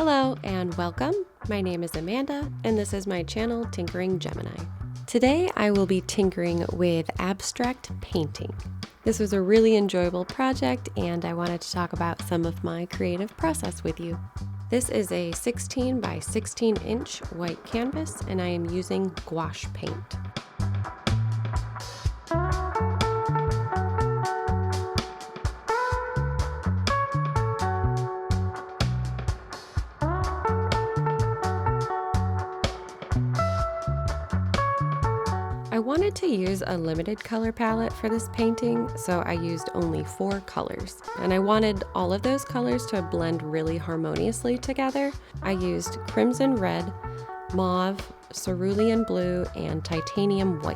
Hello and welcome. My name is Amanda and this is my channel Tinkering Gemini. Today I will be tinkering with abstract painting. This was a really enjoyable project and I wanted to talk about some of my creative process with you. This is a 16 by 16 inch white canvas and I am using gouache paint. I wanted to use a limited color palette for this painting, so I used only 4 colors. And I wanted all of those colors to blend really harmoniously together. I used crimson red, mauve, cerulean blue, and titanium white.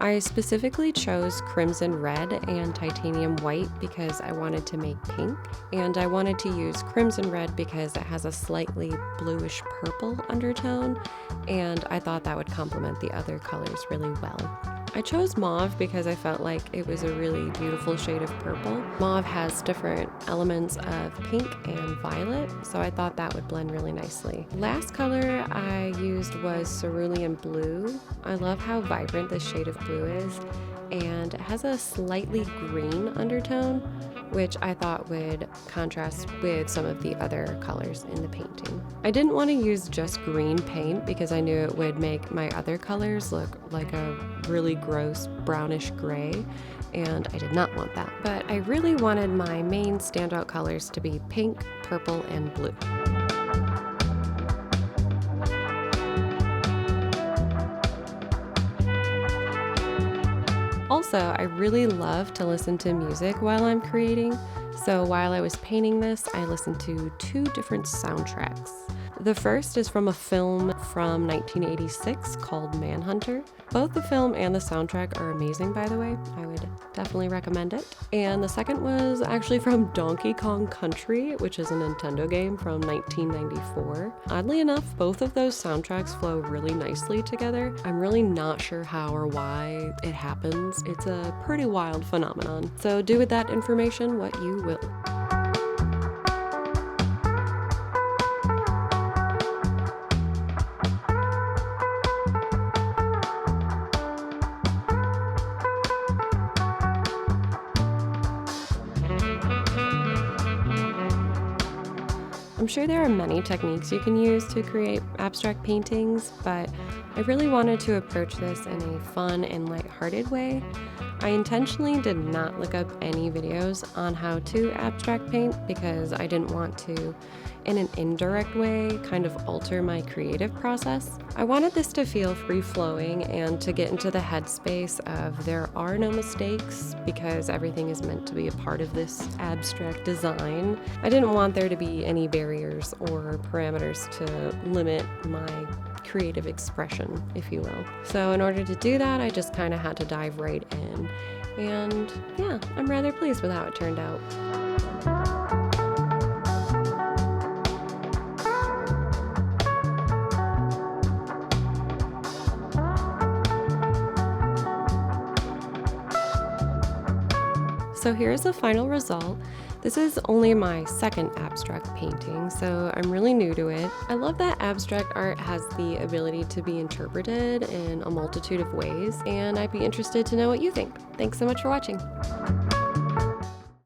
I specifically chose crimson red and titanium white because I wanted to make pink, and I wanted to use crimson red because it has a slightly bluish purple undertone, and I thought that would complement the other colors really well. I chose mauve because I felt like it was a really beautiful shade of purple. Mauve has different elements of pink and violet, so I thought that would blend really nicely. Last color I used was cerulean blue. I love how vibrant this shade of blue is, and it has a slightly green undertone, which I thought would contrast with some of the other colors in the painting. I didn't want to use just green paint because I knew it would make my other colors look like a really gross brownish gray, and I did not want that. But I really wanted my main standout colors to be pink, purple, and blue. Also, I really love to listen to music while I'm creating, so while I was painting this, I listened to 2 different soundtracks. The first is from a film from 1986 called Manhunter. Both the film and the soundtrack are amazing, by the way. I would definitely recommend it. And the second was actually from Donkey Kong Country, which is a Nintendo game from 1994. Oddly enough, both of those soundtracks flow really nicely together. I'm really not sure how or why it happens. It's a pretty wild phenomenon. So do with that information what you will. I'm sure there are many techniques you can use to create abstract paintings, but I really wanted to approach this in a fun and lighthearted way. I intentionally did not look up any videos on how to abstract paint because I didn't want to, in an indirect way, kind of alter my creative process. I wanted this to feel free-flowing and to get into the headspace of there are no mistakes because everything is meant to be a part of this abstract design. I didn't want there to be any barriers or parameters to limit my creative expression, if you will. So in order to do that, I just kind of had to dive right in. And yeah, I'm rather pleased with how it turned out. So here's the final result. This is only my second abstract painting, so I'm really new to it. I love that abstract art has the ability to be interpreted in a multitude of ways, and I'd be interested to know what you think. Thanks so much for watching.